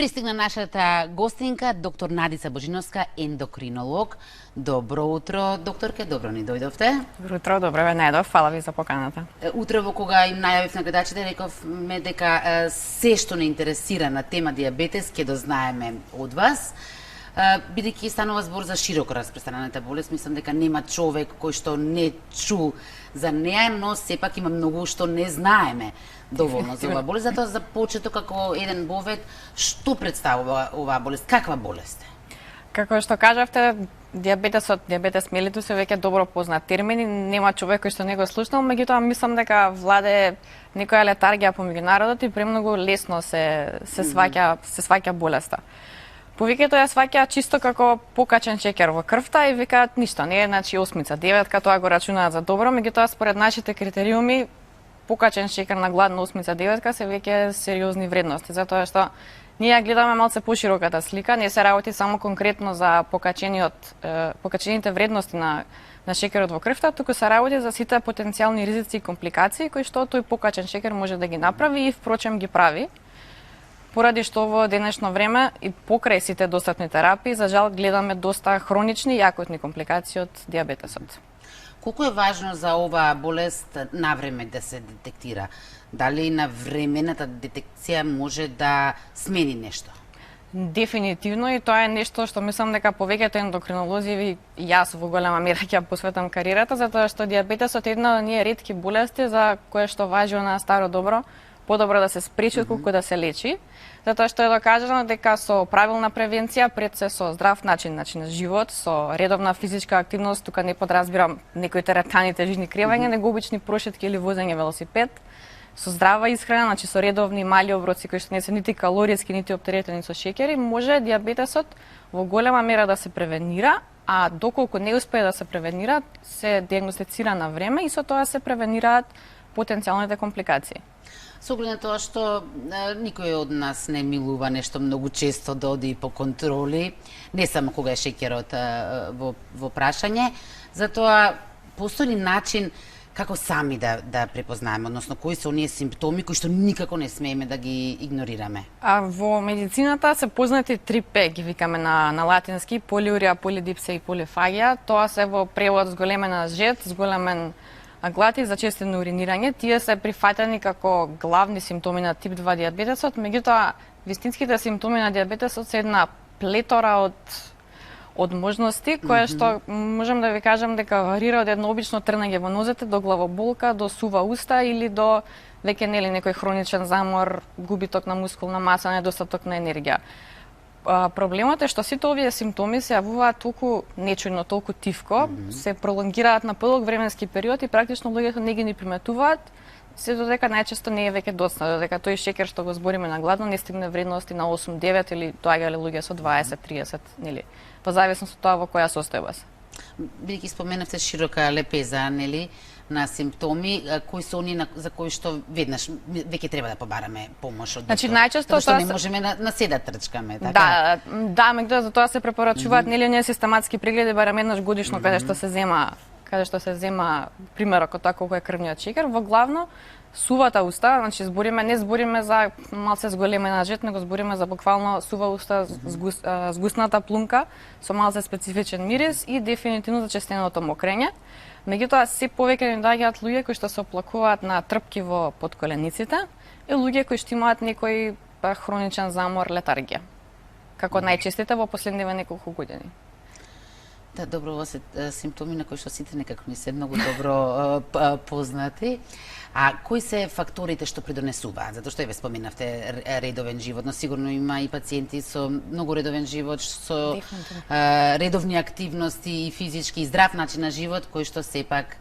Пристигна нашата гостинка, доктор Надица Божиновска, ендокринолог. Добро утро, докторке, добро ни дојдовте. Добро утро, добро ве најдов, фала ви за поканата. Утрево кога им најавив на гледачите, рековме дека се што не интересира на тема диабетес ќе дознаеме од вас. Бидејќи станува збор за широко распространената болест, мислам дека нема човек кој што не чу за неа, но сепак има многу што не знаеме доволно за оваа болест. Затоа за почеток како еден бовет, што представува оваа болест, каква болест е? Како што кажавте, диабетес мелитус е веќе добро познат термин и нема човек кој што не го слушнал, меѓутоа мислам дека владе некоја летаргија помеѓу народот и премногу лесно се сваќа болеста. Повеќето ја сваќаат чисто како покачен шеќер во крвта и викаат ништо, не е, значи 8, 9, тоа го рачунаат за добро, меѓутоа според нашите критериуми покачен шеќер на гладна 8, 9 се веќе сериозни вредности, затоа што ние гледаме малце пошироката слика, не се работи само конкретно за покачените вредности на шеќерот во крвта, туку се работи за сите потенцијални ризици и компликации кои што тој покачен шеќер може да ги направи и впрочем ги прави. Поради што во денешно време и покрај сите достапни терапии, за жал гледаме доста хронични и акутни компликации од диабетесот. Колку е важно за оваа болест навреме да се детектира? Дали навремената детекција може да смени нешто? Дефинитивно, и тоа е нешто што мислам дека повеќето ендокринолози и јас во голема мера ќе посветам кариерата, затоа што диабетесот е една од оние ретки болести за кое што важи на старо добро, подобро да се спречи отколку да се лечи, затоа што е докажано дека со правилна превенција, пред се со здрав начин на живот, со редовна физичка активност, тука не подразбирам некои теретани, тежини кревање, него обични прошетки или возење велосипед, со здрава исхрана, значи со редовни мали оброци кои што не се нити калориски, нити оптеретени со шеќери, може диабетесот во голема мера да се превенира, а доколку не успее да се превенира, се диагностицира на време и со тоа се превенираат потенцијалните компликации. Со оглед на тоа што никој од нас не милува нешто многу често да оди по контроли, не само кога е шеќерот во прашање, затоа постои начин како сами да препознаеме, односно кои се оние симптоми кои што никако не смееме да ги игнорираме? Во медицината се познати 3П, ги викаме на латински, полиурија, полидипсија и полифагија. Тоа се во превод зголемена жет, зголемен глад и зачестено уринирање. Тие се прифатени како главни симптоми на тип 2 диабетесот, меѓутоа вистинските симптоми на диабетесот се една плетора од можности, кое што можам да ви кажам дека варира од едно обично трнање во нозете до главоболка, до сува уста или до веќе нели некој хроничен замор, губиток на мускулна маса, недостаток на енергија. Проблемот е што сите овие симптоми се јавуваат толку нечујно, толку тивко, се пролонгираат на подолг временски период и практично луѓето не ги ни приметуваат, се додека најчесто не е веќе доцна, додека тој шеќер што го збориме на гладно не стигне вредности на 8, 9 или доаѓале луѓе со 20, 30, нели, во зависност од тоа во која состојба се. Бидејќи споменавте широка лепеза, нели, на симптоми, кои се они за кои што веднаш веќе треба да побараме помош од доктор. Значи најчесто тоа не можеме на седа трчкаме, така? Да, меѓутоа за тоа се препорачуваат нели оние систематски прегледи барем еднаш годишно каде што се зема примерок од тоа колку е крвниот шеќер, во главно сувата уста, значи не збориме за малце зголемена жет, него збориме за буквално сува уста, згусната плунка со малце специфичен мирис и дефинитивно зачестеното мокрење. Меѓутоа се повеќе ни доаѓаат луѓе кои што се оплакуваат на трпки во потколениците и луѓе кои што имаат некој хроничен замор, летаргија, како најчестите во последниве неколку години. Да, добро, ова се симптоми на кои што сите некако ни се многу добро познати. А кои се факторите што придонесуваат? Затоа што ве споменавте редовен живот, но сигурно има и пациенти со многу редовен живот, со редовни активности и физички и здрав начин на живот, кои што сепак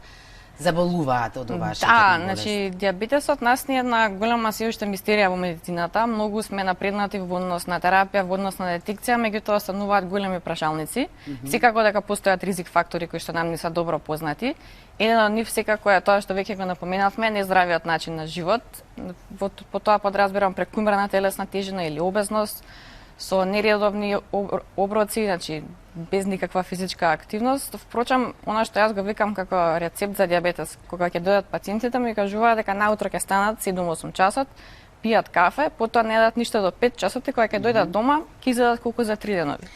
заболуваат од оваа шеќерна болест. Значи диабетесот нас не е една голема се уште мистерија во медицината. Многу сме напреднати во однос на терапија, во однос на детекција, меѓутоа остануваат големи прашалници. Секако дека постојат ризик фактори кои што нам не се добро познати. Еден од нив секако е тоа што веќе го напоменавме, нездравиот начин на живот. По тоа подразбирам прекумерна телесна тежина или обезност, со нередовни оброци, значи без никаква физичка активност. Впрочем, она што јас го викам како рецепт за диабетес, кога ќе дојдат пациентите ми кажуваат дека наутро ќе станат 7-8 часот, пијат кафе, потоа не јадат ништо до 5 часот и кога ќе дојдат дома, ќе изедат колку за 3 денови.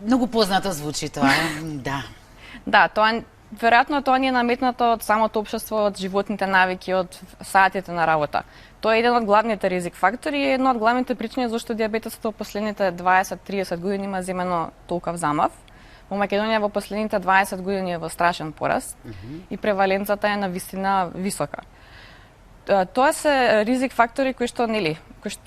Многу познато звучи тоа, да. Да, тоа веројатно тоа ни е наметнато од самото општество, од животните навики, од саатите на работа. Тоа е еден од главните ризик фактори и една од главните причини зашто дијабетесот во последните 20-30 години има земено толков замав. Во Македонија во последните 20 години е во страшен пораст и преваленцата е навистина висока. Тоа се ризик фактори кои што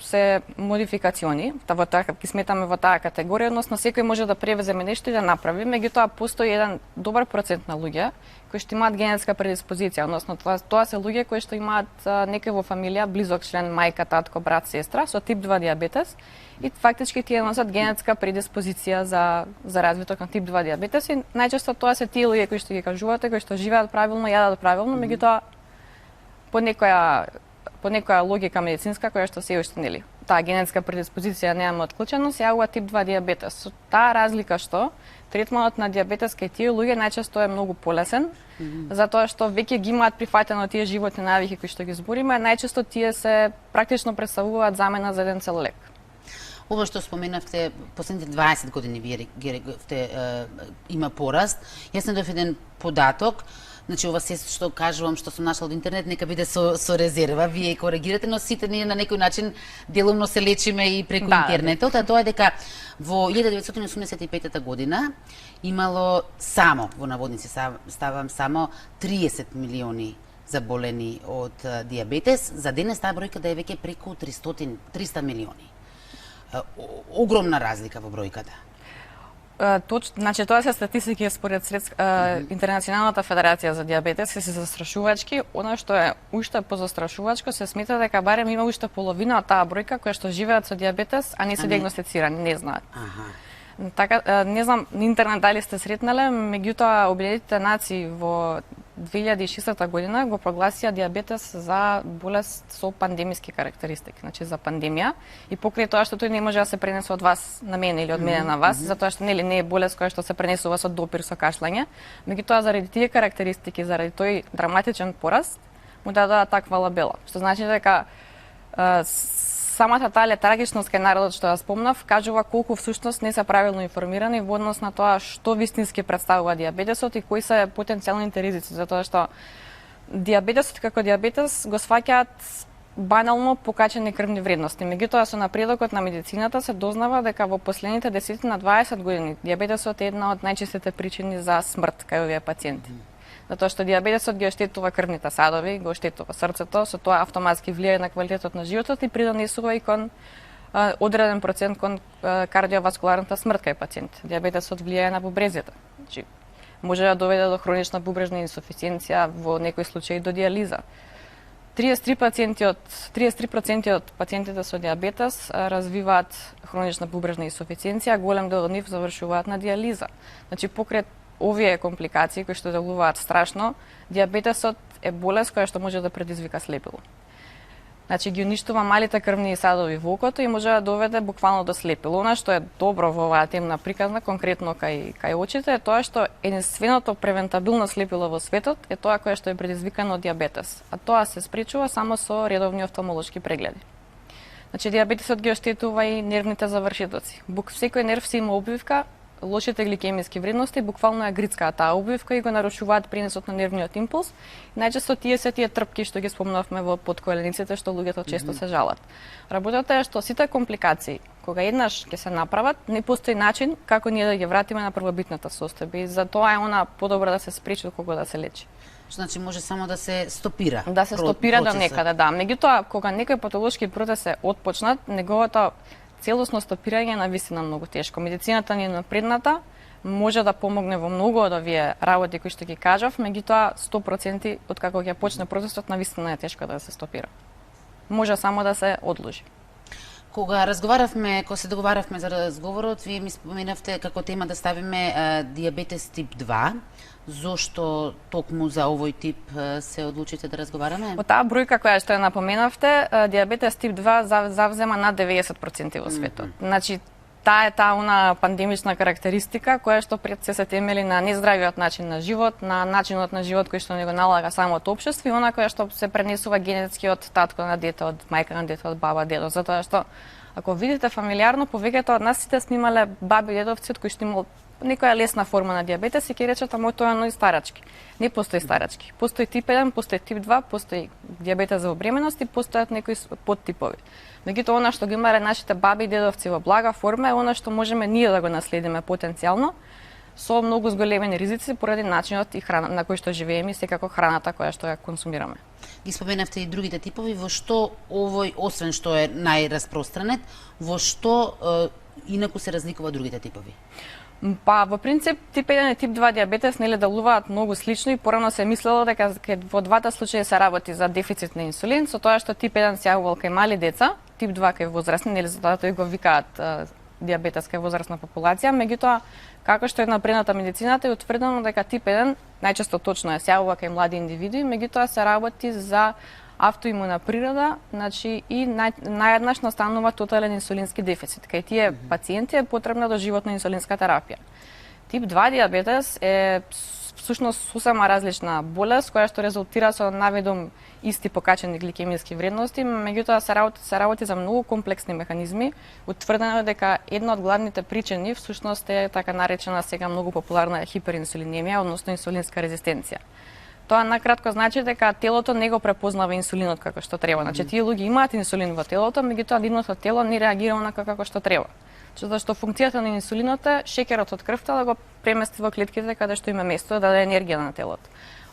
се модификациони, во таа ќе сметаме во таа категорија, односно секој може да превземе нешто и да направи, меѓутоа постои еден добар процент на луѓе кои што имаат генетска предиспозиција, односно тоа се луѓе кои што имаат некој во фамилија, близок член, мајка, татко, брат, сестра со тип 2 дијабетес и фактички тие носат генетска предиспозиција за развиток на тип 2 дијабетес и најчесто тоа се тие луѓе кои што ги кажувате, кои што живеат правилно, јадат правилно, меѓутоа по некоја логика медицинска која што се уште таа генетска предиспозиција немаме отклучено, се јавува тип 2 дијабетес. Со таа разлика што третманот на дијабетес кај тие луѓе најчесто е многу полесен, затоа што веќе ги имаат прифатено тие животни навики кои што ги збориме, најчесто тие се практично представуваат замена за еден цел лек. Ова што споменавте, последните 20 години вие има пораст. Јас не дојдов еден податок. Значи, ова се што кажувам, што сум нашла од интернет, нека биде со резерва, вие коригирате, но сите ние на некој начин делумно се лечиме и преку интернетот, а тоа е дека во 1985 година имало само, во наводници ставам само 30 милиони заболени од дијабетес, за денес таа бројка да е веќе преку 300 милиони. Огромна разлика во бројката. Значи тоа се статистики според Интернационалната федерација за дијабетес се застрашувачки. Она што е уште позастрашувачко се смета дека барем има уште половина од таа бројка која што живеат со дијабетес, а не се диагностицирани, не знаат. Така, не знам на интернет дали сте сретнале, меѓутоа Обединетите нации во 2006 година го прогласија дијабетес за болест со пандемиски карактеристики, значи за пандемија, и покрај тоа што тој не може да се пренесе од вас на мене или од мене на вас, затоа што не е болест која што се пренесува со допир, со кашлање, меѓутоа заради тие карактеристики, заради тој драматичен пораст, му дадоа таква лабела, што значи дека самата таа летаргичност кај народот што ја спомнав, кажува колку всушност не се правилно информирани во однос на тоа што вистински представува дијабетесот и кои се потенцијалните ризици, затоа што дијабетесот како дијабетес го сваќаат банално покачени крвни вредности. Меѓутоа со напредокот на медицината се дознава дека во последните 10 на 20 години дијабетесот е една од најчестите причини за смрт кај овие пациенти. Затоа што дијабетесот ги оштетува крвните садови, го оштетува срцето, со тоа автоматски влијае на квалитетот на животот и придонесува и кон одреден процент кон кардиоваскуларната смрт кај пациент. Дијабетесот влијае на бубрезите. Значи, може да доведе до хронична бубрежна инсуфициенција, во некои случаи до дијализа. 33% од пациентите со дијабетес развиваат хронична бубрежна инсуфициенција, голем дел од нив завршуваат на дијализа. Значи, покрај овие компликации кои што делуваат страшно, дијабетесот е болест која што може да предизвика слепило. Значи ги уништува малите крвни садови во окото и може да доведе буквално до слепило. Она што е добро во оваа темна приказна, конкретно кај очите, е тоа што единственото превентабилно слепило во светот е тоа кое што е предизвикано од дијабетес, а тоа се спречува само со редовни офталмолошки прегледи. Значи дијабетесот ги оштетува и нервните завршитоци. Секој нерв си има обвивка, лошите гликемиски вредности буквално ја грицкаат таа обвивка и го нарушуваат пренесот на нервниот импулс. Најчесто тие се тие трпки што ги спомнавме во подколениците што луѓето често се жалат. Работата е што сите компликации кога еднаш ќе се направат, не постои начин како ние да ги вратиме на првобитната состојба и затоа е она подобро да се спречи отколку да се лечи. Значи може само да се стопира. Да се стопира до некаде, да. Меѓутоа кога некој патолошки процес е отпочнат, неговото целосно стопирање на вистина многу тешко. Медицината ни е напредната, може да помогне во многу од овие работи кои што ги кажав, меѓутоа 100% од како ќе почне процесот на вистина е тешко да се стопира. Може само да се одложи. Кога се договаравме за разговорот, вие ми споменавте како тема да ставиме дијабетес тип 2. Зошто токму за овој тип се одлучите да разговараме? Од таа бројка која што ја напоменавте, дијабетес тип 2 завзема над 90% во светот. Значи, таа е она пандемична карактеристика која што пред се темели на нездравиот начин на живот, на начинот на живот кој што не го налага самото општество и она која што се пренесува генетски од татко на дете, од мајка на дете, од баба, дедо, затоа што ако видите фамилиарно, повеќето од нас сите сме имале баби и дедовци од кои што имал некоја лесна форма на диабетес и ќе речат, ама тоа е старачки. Не постои старачки. Постои тип 1, постои тип 2, постои диабетес во бременост и постојат некои подтипови. Меѓутоа, она што ги имале нашите баби и дедовци во блага форма е она што можеме ние да го наследиме потенцијално со многу зголемени ризици поради начинот и храна на кој што живееме и секако храната која што ја консумираме. Ги споменавте и другите типови, во што овој, освен што е најраспространет, во што инаку се разликува другите типови? Па, во принцип, тип 1 и тип 2 диабетес нели делуваат многу слично и порано се мислело дека во двата случаи се работи за дефицит на инсулин, со тоа што тип 1 се јавувал кај мали деца, тип 2 кај возрастни, нели затоа тој го викаат диабетес кај возрастна популација, меѓутоа како што е напредната медицината е утврдено дека тип 1 најчесто точно се јавува кај млади индивиди, меѓутоа се работи за автоимуна природа, значи и наједнаш настанува тотален инсулински дефицит. Кај тие пациенти е потребна доживотна инсулинска терапија. Тип 2 диабетес е всушност сосема различна болест која што резултира со наведом исти покачени гликемиски вредности, меѓутоа се работи за многу комплексни механизми. Утврдено е дека една од главните причини всушност е така наречена сега многу популарна хиперинсулинемија, односно инсулинска резистенција. Тоа накратко значи дека телото не го препознава инсулинот како што треба. Значи тие луѓе имаат инсулин во телото, меѓутоа нивното тело не реагира онака како што треба. Затоа што функцијата на инсулинот е шеќерот од крвта да го премести во клетките каде што има место да даде енергија на телото.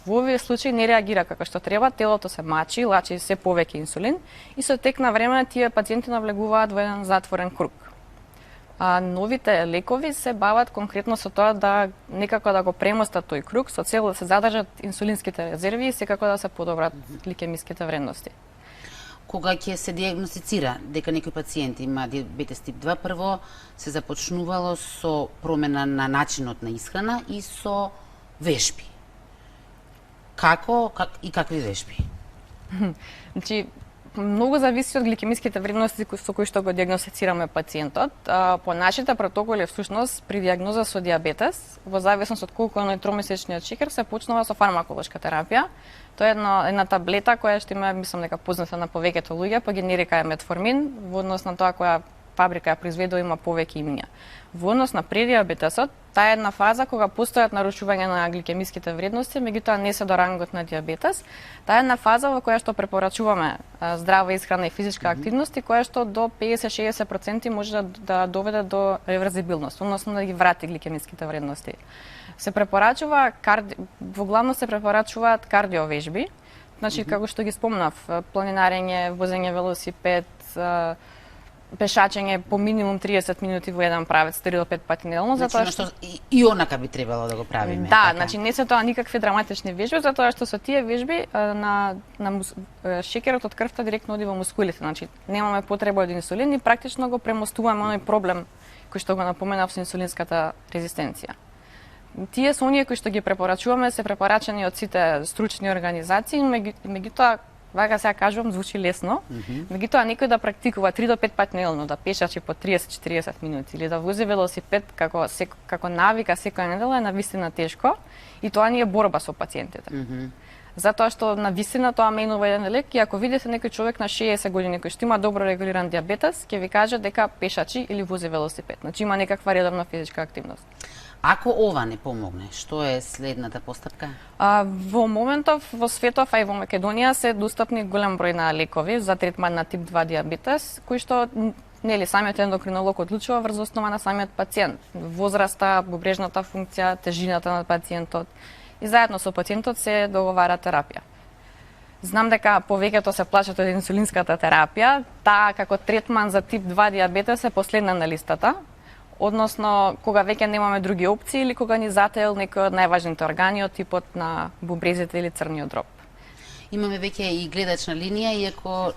Во овие случаи не реагира како што треба, телото се мачи, лачи се повеќе инсулин и со тек на време тие пациенти навлегуваат во еден затворен круг. Новите лекови се бават конкретно со тоа да некако да го премостат тој круг со цел да се задржат инсулинските резерви и секако да се подобрат гликемиските вредности. Кога ќе се диагностицира дека некој пациент има диабетес тип 2, прво се започнувало со промена на начинот на исхрана и со вежби. Како и какви вежби? Значи, многу зависи од гликемиските вредности со кои што го диагностицираме пациентот. По нашите протоколи, всушност, при диагноза со диабетес, во зависност од колку е тромесечниот шеќер, се почнува со фармаколошка терапија. Тоа е една таблета која што има, мислам дека позната на повеќето луѓе, по генерика е метформин, во однос на тоа која фабрика ја произведува има повеќе имиња. Во однос на предиабетесот, таа е една фаза кога постојат нарушување на гликемиските вредности, меѓутоа не се до рангот на диабетес. Таа е една фаза во која што препорачуваме здрава исхрана и физичка активност и која што до 50-60% може да доведе до реверзибилност, односно да ги врати гликемиските вредности. Се препорачува во главно се препорачуваат кардиовежби, значи како што ги спомнав, планинарење, возење велосипед, пешачење по минимум 30 минути во еден правец 3 до 5 пати неделно, затоа што и онака би требало да го правиме. Да, така. значи не се тоа никакви драматични вежби, затоа што со тие вежби шеќерот од крвта директно оди во мускулите, значи немаме потреба од инсулин и практично го премостуваме оној проблем кој што го напоменав со инсулинската резистенција. Тие се оние кои што ги препорачуваме, се препорачани од сите стручни организации, меѓутоа вака сега кажувам, звучи лесно, меѓутоа некој да практикува 3 до 5 пати неделно, да пешачи по 30-40 минути или да вози велосипед како навика секоја недела е навистина тешко и тоа не е борба со пациентите. Затоа што навистина тоа менува еден лек и ако видите некој човек на 60 години кој што има добро регулиран диабетес, ќе ви каже дека пешачи или вози велосипед. Значи има некаква редовна физичка активност. Ако ова не помогне, што е следната постапка? Во моментов во светов, а и во Македонија се достапни голем број на лекови за третман на тип 2 диабетес, кои што нели самиот ендокринолог одлучува врз основа на самиот пациент, возраста, бубрежната функција, тежината на пациентот и заедно со пациентот се договара терапија. Знам дека повеќето се плашат од инсулинската терапија, таа како третман за тип 2 диабетес е последна на листата. Односно, кога веќе немаме други опции или кога ни затаел некој од најважните органи од типот на бубрезите или црниот дроб. Имаме веќе и гледачна линија, иако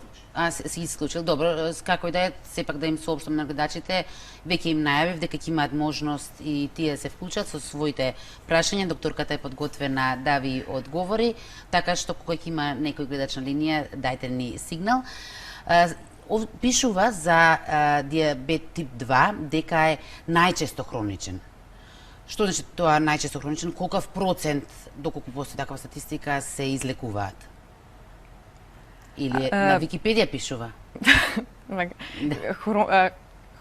си исклучил. Добро, како и да е, сепак да им соопштам на гледачите, веќе им најавив дека ќе имаат можност и тие да се вклучат со своите прашања. Докторката е подготвена да ви одговори, така што кога ќе има некој гледачна линија, дајте ни сигнал. Пишува за диабет тип 2 дека е најчесто хроничен. Што значи тоа најчесто хроничен? Колкав процент, доколку постои таква статистика, се излекуваат? Или на Википедија пишува?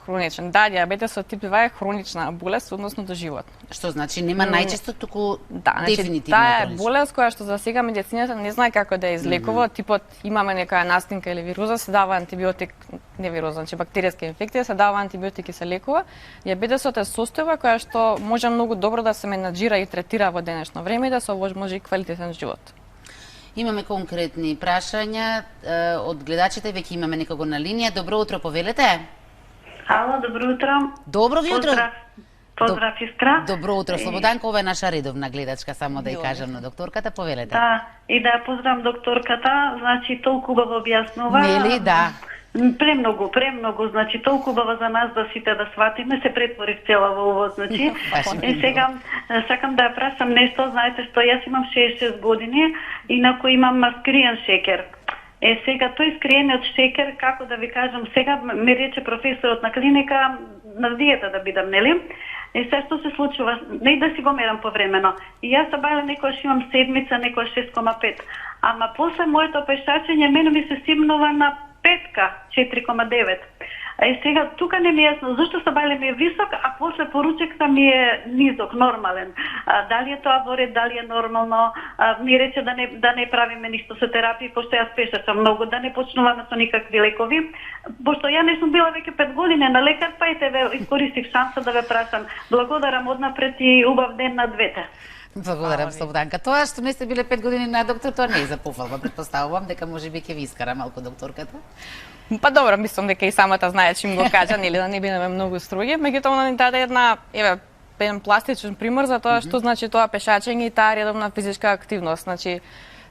Хроничен. Да, диабетесот тип 2 е хронична болест, односно до живот. Што значи нема најчесто, туку значи, дефинитивно таа е хронична. болест која што за сега медицината не знае како да ја излекува, типот имаме некоја настинка или вируза, се дава антибиотик, не вируза, значи бактеријска инфекција, се дава антибиотик и се лекува. Диабетесот е состојба која што може многу добро да се менаџира и третира во денешно време и да се овозможи квалитетен живот. Имаме конкретни прашања од гледачите, веќе имаме некого на линија. Добро утро, повелете. Ало, добро утро. Добро ви утро. Поздрав, Искра. Добро утро, Слободанка, ова е наша редовна гледачка, само да ја кажам на докторката, повелете. Да, и да ја поздравам докторката, значи толку убаво објаснува. Нели, да. Премногу, значи толку убаво за нас да сите да сватиме, се претворив цела во ово, значи. И сега сакам да ја прашам нешто, знаете што, јас имам 66 години, инаку имам скриен шекер. Сега тој скриениот шекер, како да ви кажам, сега ми рече професорот на клиника на диета да бидам, нели? Се што се случува, не да си го мерам повремено. И јас се бајле некојаш имам седмица, некојаш 6,5. Ама после моето пешачење мене ми се симнува на 5, 4,9. Сега тука не ми е јасно зашто сабајле ми е висок, а после поручекта ми е низок, нормален. Дали е тоа во ред, дали е нормално? Ми рече да не правиме ништо со терапија, пошто јас пешачам многу, да не почнуваме со никакви лекови. Пошто ја не сум била веќе 5 години на лекар, па ете ве искористив шанса да ве прашам. Благодарам однапред и убав ден на двете. Благодарам, Слободанка. Тоа што не сте биле 5 години на доктор, тоа не е за пофалба. Претпоставувам дека можеби ќе ви искара малку докторката. Па добро, мислам дека и самата знае чим го кажа, нели да не бидеме многу строги, меѓутоа она ни даде еден пластичен пример за тоа што значи тоа пешачење и таа редовна физичка активност. Значи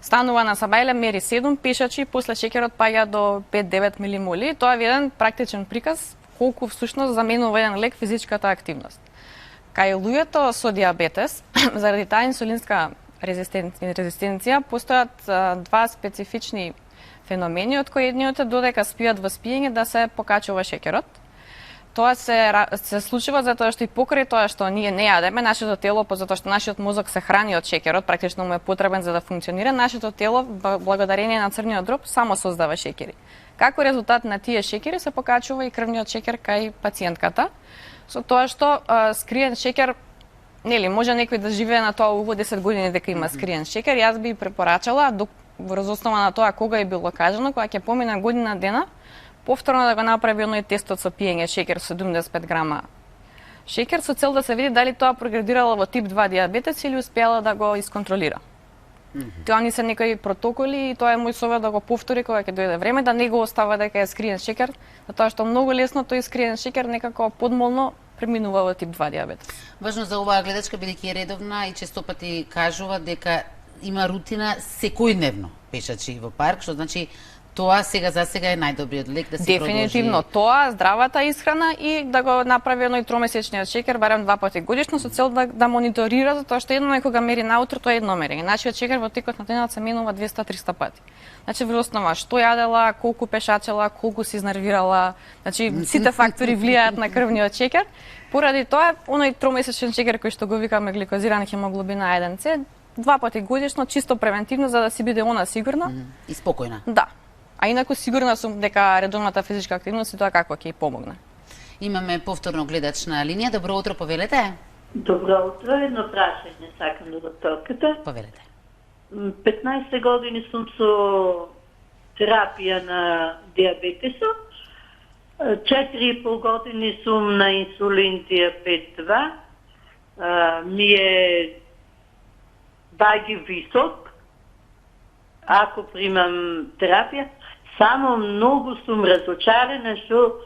станува на сабајле, мери 7 пешачи, после шекерот паѓа до 5-9 милимоли. Тоа е еден практичен приказ колку всушност заменува еден лек физичката активност. Кај луѓето со диабетес, заради таа инсулинска резистенција, постојат два специфични феномени, од кои едниот е додека спијат во спиење да се покачува шекерот. Тоа се случува затоа што и покрај тоа што ние не јадеме, нашето тело, затоа што нашиот мозок се храни од шекерот, практично му е потребен за да функционира, нашето тело, благодарение на црниот дроб, само создава шекери. Како резултат на тие шекери се покачува и крвниот шекер кај пациентката, со тоа што скриен шекер, нели, може некој да живее на тоа уво 10 години дека има скриен шекер, јас би препорачала врз основа на тоа кога е било кажано, кога ќе помине година дена, повторно да го направи оној тестот со пиење шекер 75 грама шекер со цел да се види дали тоа прогредирало во тип 2 диабетес или успеала да го исконтролира. Тоа ни се некои протоколи и тоа е мој совет да го повтори кога ќе дојде време, да не го остава дека е скриен шекер, затоа што многу лесно тој скриен шекер некако подмолно преминува во тип 2 диабетес. Важно за оваа гледачка, бидејќи е редовна и честопати кажува дека има рутина секојдневно пешачи во парк, што значи тоа за сега е најдобриот лек да се продолжи. Дефинитивно тоа, здравата исхрана и да го направи оној тромесечниот шекер барем 2 пати годишно со цел да мониторира, затоа што едно е кога мери наутро, тоа е едно мерење. Нашиот шекер во текот на денот се менува 200-300 пати. Значи врз основа што јадела, колку пешачела, колку се изнервирала, значи сите фактори влијаат на крвниот шекер. Поради тоа, оној тромесечен шекер кој што го викаме гликозиран хемоглобин А1С, 2 пати годишно, чисто превентивно, за да си биде она сигурна. И спокојна. Да. А инаку сигурна сум дека редовната физичка активност и тоа како ќе ја помогне. Имаме повторно гледач на линија. Добро утро, повелете. Добро утро, едно прашање сакам до докторката. Повелете. 15 години сум со терапија на диабетесот. 4,5 години сум на инсулин диабет 2. Ми е баги висок, ако примам терапија, само многу сум разочарена што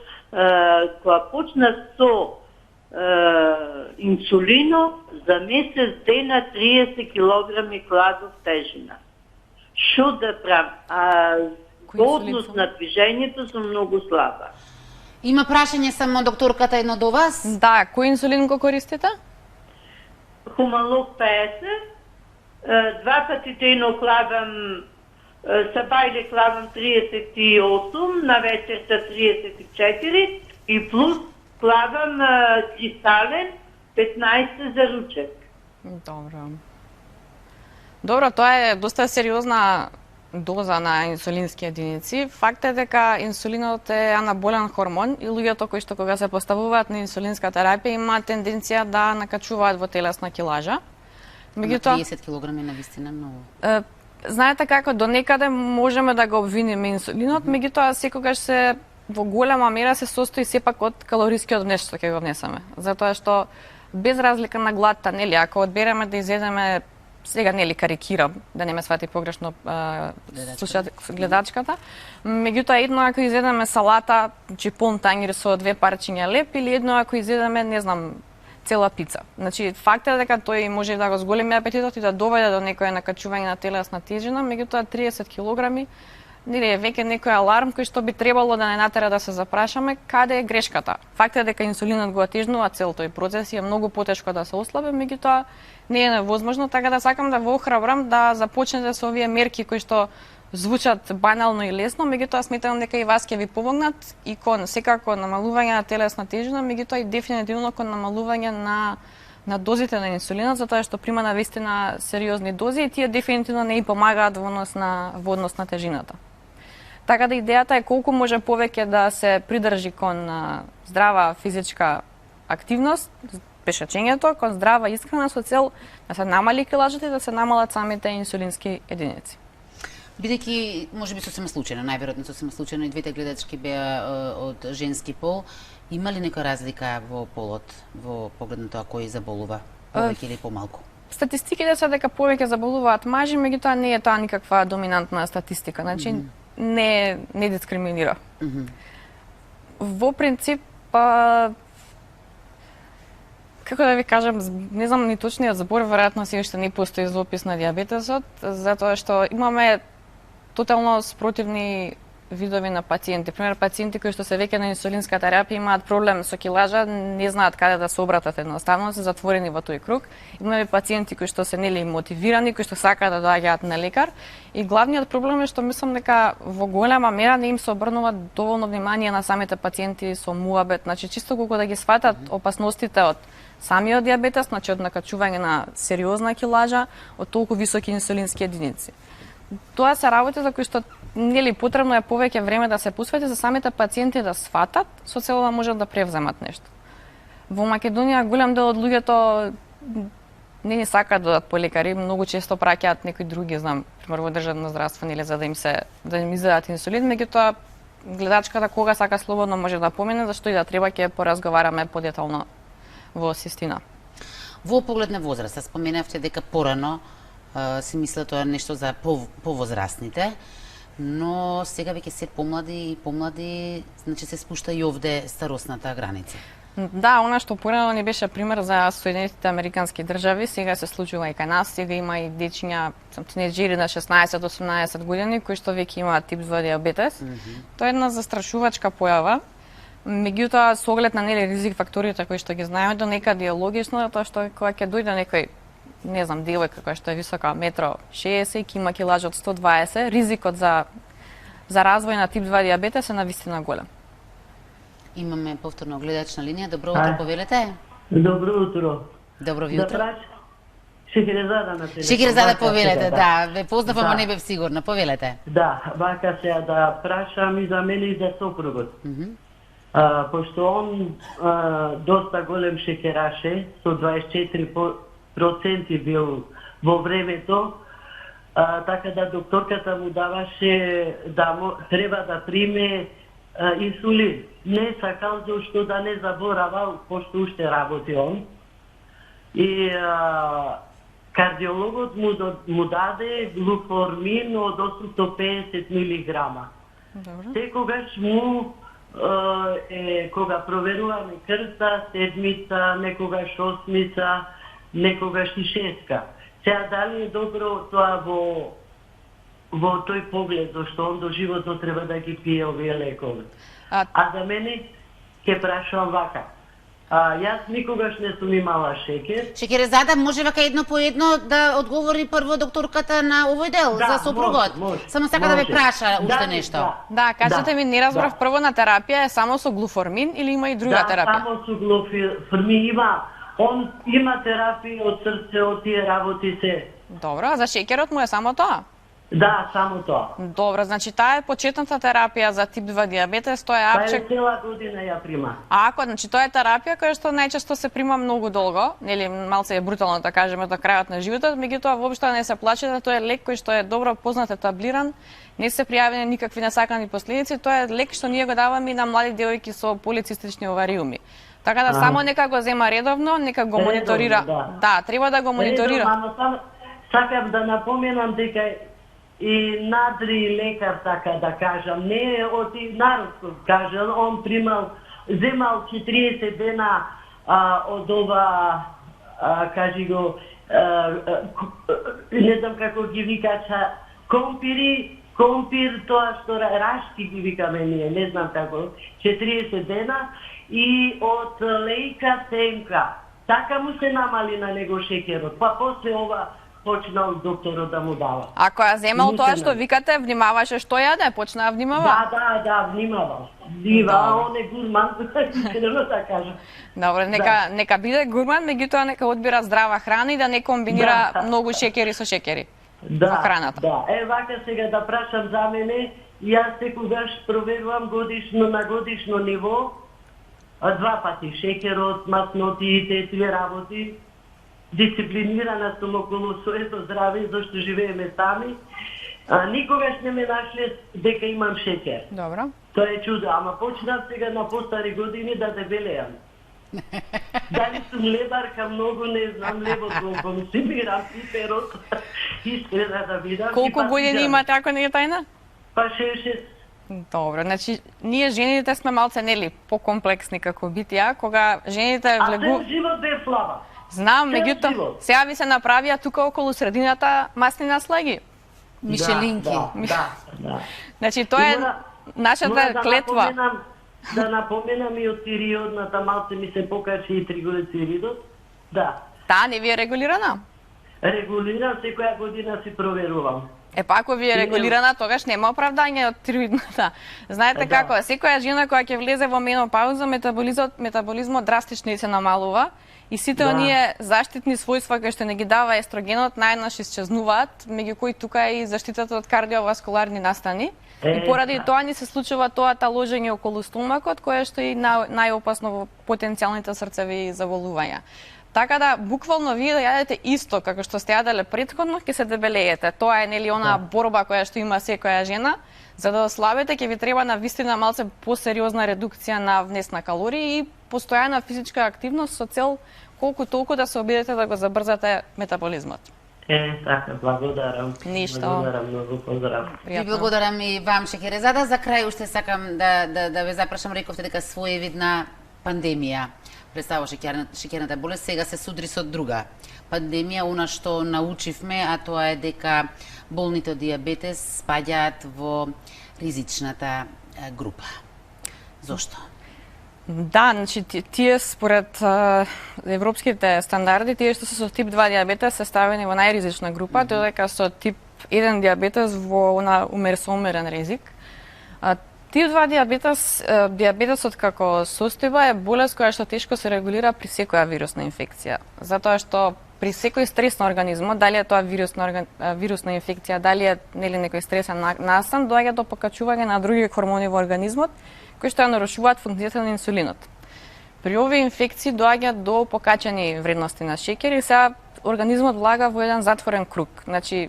кога почна со инсулино, за месец дена 30 килограми кладов тежина. Што да правам? Годност на движењето сум многу слаба. Има прашање само докторката едно до вас? Да, кој инсулин го користите? Хумалог 50. 2 пати дено кладам се бајле кладам 38, на вечерта 34 и плюс кладам кристален 15 за ручек. Добро. Добро, тоа е доста сериозна доза на инсулински единици. Факт е дека инсулинот е анаболен хормон и луѓето кои што кога се поставуваат на инсулинска терапија имаат тенденција да накачуваат во телесна килажа. Меѓутоа 30 кг на вистина многу. Знаете како до некаде можеме да го обвиниме инсулинот, меѓутоа секогаш се во голема мера се состои сепак од калорискиот внес што ќе го внесеме. Затоа што без разлика на гладта, нели, ако одбереме да изедеме, сега нели карикирам, да не ме свати погрешно гледачката, меѓутоа едно ако изедеме салата, значи полн тангир со 2 парчиња леп, или едно ако изедеме, не знам, цела пица. Значи факт е дека тој може да го зголеми апетитот и да доведе до некое накачување на телесна тежина, меѓутоа 30 килограми нели е веќе некој аларм кој што би требало да не натера да се запрашаме каде е грешката. Факт е дека инсулинот го отежнува цел тој процес и е многу потешко да се ослабе, меѓутоа не е невозможно, така да сакам да ве охрабрам да започнете со овие мерки кои што звучат банално и лесно, меѓутоа сметам дека и вас ќе ви помогнат и кон секако намалување на телесна тежина, меѓутоа и дефинитивно кон намалување на дозите на инсулинот, затоа што прима на вистина сериозни дози и тие дефинитивно не и помагаат во однос на тежината. Така да идејата е колку може повеќе да се придржи кон здрава физичка активност, пешачењето, кон здрава исхрана со цел да се намали килажата и да се намалат самите инсулински единици. Бидејќи можеби сосема случајно, најверојатно сосема случајно и двете гледачки беа од женски пол, има ли нека разлика во полот во поглед на тоа кој заболува повеќе или помалку? Статистиките се дека повеќе заболуваат мажи, меѓутоа не е тоа никаква доминантна статистика, значи не дискриминира. Во принцип, како да ви кажам, не знам ни точниот збор, веројатно се уште не постои за опис на дијабетесот, затоа што имаме тотално спротивни видови на пациенти. Пример, пациенти кои што се веќе на инсулинска терапија имаат проблем со килажа, не знаат каде да се обратат едноставно, се затворени во тој круг. Имаме пациенти кои што се нели мотивирани, кои што сакаат да доаѓаат на лекар, и главниот проблем е што мислам дека во голема мера не им се обрнува доволно внимание на самите пациенти со муабет, значи чисто колку да ги сватат опасностите од самиот дијабетес, значи од накачување на сериозна килажа, од толку високи инсулински единици. Тоа се работи за кои што нели потребно е повеќе време да се посвети за самите пациенти да сватат со цел да можат да превземат нешто. Во Македонија голем дел од луѓето не сакаат да одат по лекари, многу често праќаат некои други, знам, пример во државно здравство или за да им изедат инсулин, меѓутоа гледачката кога сака слободно може да помине, зашто и да треба ќе поразговараме подетално во систина. Во поглед на возраст, споменавте дека порано си мисля тоа е нешто за повозрастните, но сега веќе се помлади и помлади, значи се спушта и овде старосната граница. Да, она што порано ни беше пример за Соединетите Американски држави, сега се случува и кај нас, сега има и дечиња, тинеџери на 16-18 години кои што веќе имаат тип 2 дијабетес. Тоа е една застрашувачка појава. Меѓутоа, со оглед на нели ризик факторите кои што ги знаеме, до некаде е логично, тоа што кога ќе дојде некој, не знам, девојка која што е висока 1,60 м, ќе има килажа од 120, ризикот за развој на тип 2 дијабетес е навистина голем. Имаме повторно гледач на линија. Добро утро, повелете. Добро утро. Добро ви Да утро. праш Шехерезада на телефон. Шекерзаде, повелете, да. Ве познав, ама не бев сигурна. Повелете. Да, вака сега да прашам и за мене и за сопругот. Пошто он доста голем шекераше, со 24% бил во времето, така да докторката му даваше да треба да приме инсулин. Не сакал зашто да не заборава, пошто уште работи он. И кардиологот му даде глуформин од 850 милиграма. Секогаш му кога проверуваме крвта, седмица, некогаш осмица, некогаш и шеска. Сега дали е добро тоа во тој поглед, зашто он доживотно треба да ги пие овие лекови. А за мене ќе прашувам вака. Јас никогаш не сум имала шекер. Шекерезада, може вака едно по едно да одговори прво докторката на овој дел за сопругот. може, Само сака да ве може. праша уште Да, нешто. Да, кажете ми, не разбрав да. прво на терапија е само со глуформин или има и друга Да, терапија? само со глуформин има. Он има терапија од срце, од тие работи се. Добро, а за шекерот му е само тоа? Да, само тоа. Добро, значи таа е почетната терапија за тип 2 диабетес, тоа е Па апчек. е цела година ја прима. А ако, значи тоа е терапија која што најчесто се прима многу долго, нели малце е брутално да кажеме до крајот на животот, меѓутоа воопшто не се плачете, тоа е лек кој што е добро познат, етаблиран, не се пријавени никакви несакани последици, тоа е лек што ние го даваме и на млади девојки со полицистични овариуми. Така да само нека го зема редовно, нека го Редовно, мониторира. да. Да, треба да го мониторира. Ама само сакам да напоменам дека и надри лекар, така да кажам, не е од народско кажам, он земал 40 дена од ова, кажи го, не знам како ги викаат, компир, тоа што рашки ги викаме ние, не знам како, 40 дена, и од лејка тенка. Така му се намали на него шекерот, па после ова почнал докторот да му дава. Ако ја земал Не тоа се што викате, внимаваше што јаде, почна да внимава? Да, внимавал. Он е гурман, искрено да кажам. Добро, нека биде гурман, меѓутоа нека одбира здрава храна и да не комбинира Да. многу шекери со шекери. Да, во храната. Да, вака сега да прашам за мене, јас секогаш проверувам на годишно ниво, 2 пати шекерот, маснотиите, тие работи. Дисциплинирана сум околу своето здраве, зашто живееме сами. Никогаш не ме нашле дека имам шекер. Добро. Тоа е чудо, ама почнав сега на постари години да дебелеам. Дали сум лебарка, многу не знам, лебот го консумирам, пиперот, искрена да видам. Колку години имате, ако не е тајна? Па 6. Добро, значи ние жените сме малце нели покомплексни како битија, кога жените А влегу... цел живот бе слаба. Знам, цел меѓутоа, живот. сега ви се направија тука околу средината маслина слаги. Мишелинки. Да. Значи тоа е Мора нашата да клетва. напоменам и од тиреоидната, малце ми се покачи и триглицеридот. Да. Таа не ви е регулирана? Регулирам, секоја година си проверувам. Па ако ви е регулирана, тогаш нема оправдање од тироидната. Знаете Да. како, секоја жена која ќе влезе во менопауза, метаболизмот драстично се намалува и сите Да. оние заштитни својства кои што не ги дава естрогенот најнаш исчезнуваат, меѓу кои тука е и заштитата од кардиоваскуларни настани. И поради тоа ни се случува тоа таложење околу стомакот, кое што е најопасно во потенцијалните срцеви заболувања. Така да, буквално вие да јадете исто како што сте јаделе претходно, ќе се дебелеете. Тоа е нели онаа борба која што има секоја жена. За да ослабите, ќе ви треба на вистина малце посериозна редукција на внес на калории и постојана физичка активност со цел колку толку да се обидете да го забрзате метаболизмот. Така, благодарам. Ништо. Благодарам, многу поздрав. Ви благодарам и вам, Шекерезада. За крај уште сакам да ве запрашам, рековте дека своевидна пандемија представува шеќерната болест, сега се судри со друга пандемија, она што научивме, а тоа е дека болните од диабетес спаѓаат во ризичната група. Зошто? Да, значи тие според европските стандарди, тие што се со тип 2 диабетес се ставени во најризична група, додека со тип 1 диабетес во умерен ризик. Тип 2 диабетесот како состојба е болест која што тешко се регулира при секоја вирусна инфекција. Затоа што при секој стрес на организмот, дали е тоа вирусна инфекција, дали е нели некој стресен настан, доаѓа до покачување на други хормони во организмот кои што ја нарушуваат функцијата на инсулинот. При овие инфекции доаѓа до покачени вредности на шекер и сега организмот влага во еден затворен круг. Значи,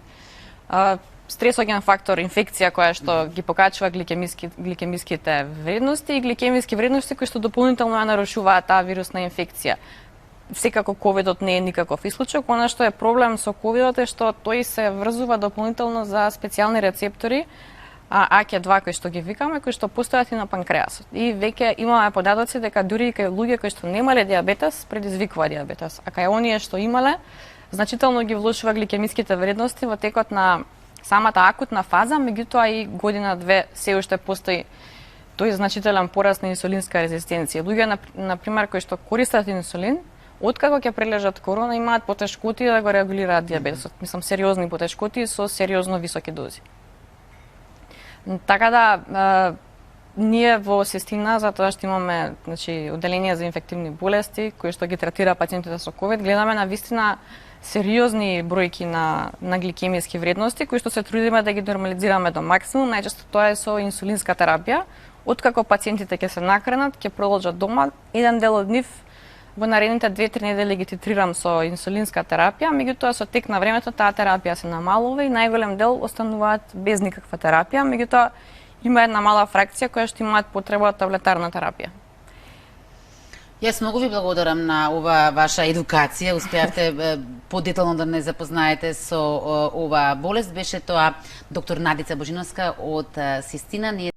стресоген фактор, инфекција која што ги покачува гликемиските вредности и гликемиски вредности кои што дополнително ја нарушуваат таа вирусна инфекција. Секако ковидот не е никаков исклучок, она што е проблем со ковидот е што тој се врзува дополнително за специјални рецептори, АК2 кои што ги викаме, кои што постојат и на панкреасот. И веќе имаме податоци дека дури и кај луѓе кои што немале диабетес, предизвикува диабетес, а кај оние што имале, значително ги влошува гликемиските вредности во текот на самата акутна фаза, меѓутоа и година-две се уште постои тој значителен пораст на инсулинска резистенција. Луѓе на пример кои што користат инсулин, откако ќе прележат корона, имаат потешкоти да го регулираат дијабетесот. Мислам, сериозни потешкоти со сериозно високи дози. Така да, ние во Сестина, затоа што имаме одделение за инфективни болести, кои што ги третира пациентите со ковид, гледаме на вистина сериозни бројки на гликемиски вредности, кои што се трудиме да ги нормализираме до максимум. Најчесто тоа е со инсулинска терапија. Откако пациентите ќе се накренат, ќе продолжат дома, еден дел од нив во наредните 2-3 недели ги титрирам со инсулинска терапија, меѓутоа со тек на времето таа терапија се намалува и најголем дел остануваат без никаква терапија, меѓутоа има една мала фракција која што имаат потреба од таблетарна терапија. Јас многу ви благодарам на ова ваша едукација. Успеавте подетално да не запознаете со оваа болест. Беше тоа доктор Надица Божиновска од Систина.